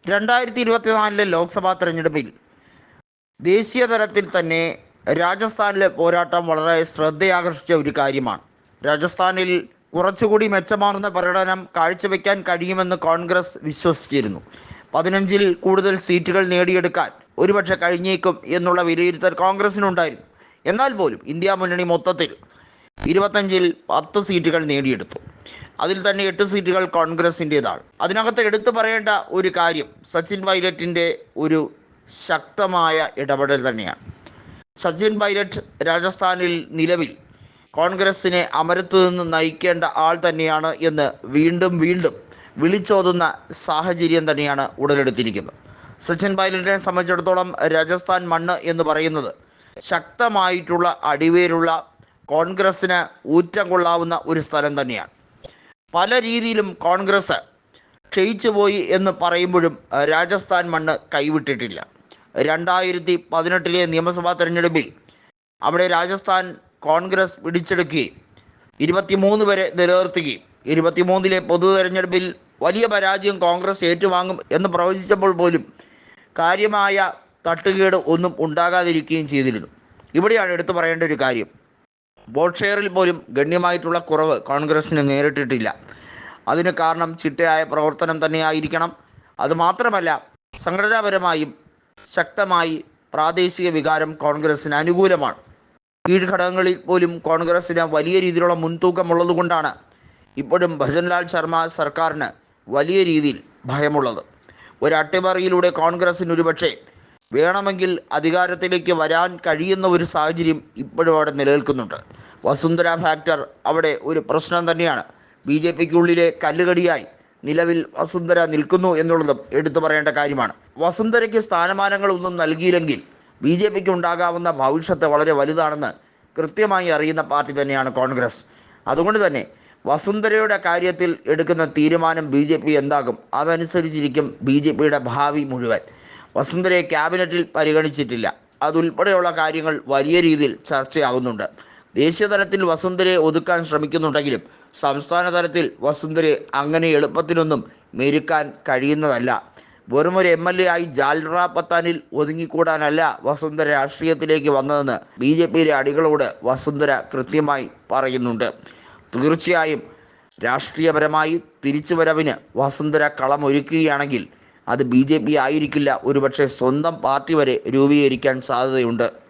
2024 ലോക്സഭാ തെരഞ്ഞെടുപ്പിൽ ദേശീയ തലത്തിൽ തന്നെ രാജസ്ഥാനിലെ പോരാട്ടം വളരെ ശ്രദ്ധയാകർഷിച്ച ഒരു കാര്യമാണ്. രാജസ്ഥാനിൽ കുറച്ചുകൂടി മെച്ചമാർന്ന പ്രകടനം കാഴ്ചവെക്കാൻ കഴിയുമെന്ന് കോൺഗ്രസ് വിശ്വസിച്ചിരുന്നു. 15-ൽ കൂടുതൽ സീറ്റുകൾ നേടിയെടുക്കാൻ ഒരുപക്ഷെ കഴിഞ്ഞേക്കും എന്നുള്ള വിലയിരുത്തൽ കോൺഗ്രസിനുണ്ടായിരുന്നു. എന്നാൽ പോലും ഇന്ത്യ മുന്നണി മൊത്തത്തിൽ 25-ൽ 10 സീറ്റുകൾ നേടിയെടുത്തു. അതിൽ തന്നെ 8 സീറ്റുകൾ കോൺഗ്രസിൻ്റേതാണ്. അതിനകത്ത് എടുത്തു പറയേണ്ട ഒരു കാര്യം സച്ചിൻ പൈലറ്റിൻ്റെ ഒരു ശക്തമായ ഇടപെടൽ തന്നെയാണ്. സച്ചിൻ പൈലറ്റ് രാജസ്ഥാനിൽ നിലവിൽ കോൺഗ്രസിനെ അമരത്ത് നിന്ന് നയിക്കേണ്ട ആൾ തന്നെയാണ് എന്ന് വീണ്ടും വിളിച്ചോതുന്ന സാഹചര്യം തന്നെയാണ് ഉടലെടുത്തിരിക്കുന്നത്. സച്ചിൻ പൈലറ്റിനെ സംബന്ധിച്ചിടത്തോളം രാജസ്ഥാൻ മണ്ണ് എന്ന് പറയുന്നത് ശക്തമായിട്ടുള്ള അടിവേരുള്ള കോൺഗ്രസ്സിന് ഊറ്റം കൊള്ളാവുന്ന ഒരു സ്ഥലം തന്നെയാണ്. പല രീതിയിലും കോൺഗ്രസ് ക്ഷയിച്ചു പോയി എന്ന് പറയുമ്പോഴും രാജസ്ഥാൻ മണ്ണ് കൈവിട്ടിട്ടില്ല. 2018 നിയമസഭാ തെരഞ്ഞെടുപ്പിൽ അവിടെ രാജസ്ഥാൻ കോൺഗ്രസ് പിടിച്ചെടുക്കുകയും 23 വരെ നിലനിർത്തുകയും 23-ലെ പൊതു തെരഞ്ഞെടുപ്പിൽ വലിയ പരാജയം കോൺഗ്രസ് ഏറ്റുവാങ്ങും എന്ന് പ്രവചിച്ചപ്പോൾ പോലും കാര്യമായ തട്ടുകേട് ഒന്നും ഉണ്ടാകാതിരിക്കുകയും ചെയ്തിരുന്നു. ഇവിടെയാണ് എടുത്തു പറയേണ്ട ഒരു കാര്യം, വോട്ട് ഷെയറിൽ പോലും ഗണ്യമായിട്ടുള്ള കുറവ് കോൺഗ്രസ്സിന് നേരിട്ടിട്ടില്ല. അതിന് കാരണം ചിട്ടയായ പ്രവർത്തനം തന്നെയായിരിക്കണം. അതുമാത്രമല്ല, സംഘടനാപരമായും ശക്തമായി പ്രാദേശിക വികാരം കോൺഗ്രസ്സിന് അനുകൂലമാണ്. കീഴ്ഘടകങ്ങളിൽ പോലും കോൺഗ്രസ്സിന് വലിയ രീതിയിലുള്ള മുൻതൂക്കമുള്ളതുകൊണ്ടാണ് ഇപ്പോഴും ഭജൻലാൽ ശർമ്മ സർക്കാരിന് വലിയ രീതിയിൽ ഭയമുള്ളത്. ഒരു അട്ടിമറിയിലൂടെ കോൺഗ്രസ്സിന് ഒരുപക്ഷെ വേണമെങ്കിൽ അധികാരത്തിലേക്ക് വരാൻ കഴിയുന്ന ഒരു സാഹചര്യം ഇപ്പോഴും അവിടെ നിലനിൽക്കുന്നുണ്ട്. വസുന്ധര ഫാക്ടർ അവിടെ ഒരു പ്രശ്നം തന്നെയാണ്. BJPക്കുള്ളിലെ കല്ലുകടിയായി നിലവിൽ വസുന്ധര നിൽക്കുന്നു എന്നുള്ളതും എടുത്തു പറയേണ്ട കാര്യമാണ്. വസുന്ധരയ്ക്ക് സ്ഥാനമാനങ്ങളൊന്നും നൽകിയില്ലെങ്കിൽ BJPക്ക് ഉണ്ടാകാവുന്ന ഭവിഷ്യത്ത് വളരെ വലുതാണെന്ന് കൃത്യമായി അറിയുന്ന പാർട്ടി തന്നെയാണ് കോൺഗ്രസ്. അതുകൊണ്ട് തന്നെ വസുന്ധരയുടെ കാര്യത്തിൽ എടുക്കുന്ന തീരുമാനം BJP എന്താകും, അതനുസരിച്ചിരിക്കും BJPയുടെ ഭാവി മുഴുവൻ. വസുന്ധരയെ ക്യാബിനറ്റിൽ പരിഗണിച്ചിട്ടില്ല. അതുൾപ്പെടെയുള്ള കാര്യങ്ങൾ വലിയ രീതിയിൽ ചർച്ചയാകുന്നുണ്ട്. ദേശീയ തലത്തിൽ വസുന്ധരയെ ഒതുക്കാൻ ശ്രമിക്കുന്നുണ്ടെങ്കിലും സംസ്ഥാന തലത്തിൽ വസുന്ധരയെ അങ്ങനെ എളുപ്പത്തിനൊന്നും മെരുക്കാൻ കഴിയുന്നതല്ല. വെറുമൊരു MLA ആയി ജാൽറ പത്താനിൽ ഒതുങ്ങിക്കൂടാനല്ല വസുന്ധര രാഷ്ട്രീയത്തിലേക്ക് വന്നതെന്ന് BJPയിലെ അണികളോട് വസുന്ധര കൃത്യമായി പറയുന്നുണ്ട്. തീർച്ചയായും രാഷ്ട്രീയപരമായി തിരിച്ചുവരവിന് വസുന്ധര കളമൊരുക്കുകയാണെങ്കിൽ അത് BJP ആയിരിക്കില്ല, ഒരുപക്ഷെ സ്വന്തം പാർട്ടി വരെ രൂപീകരിക്കാൻ സാധ്യതയുണ്ട്.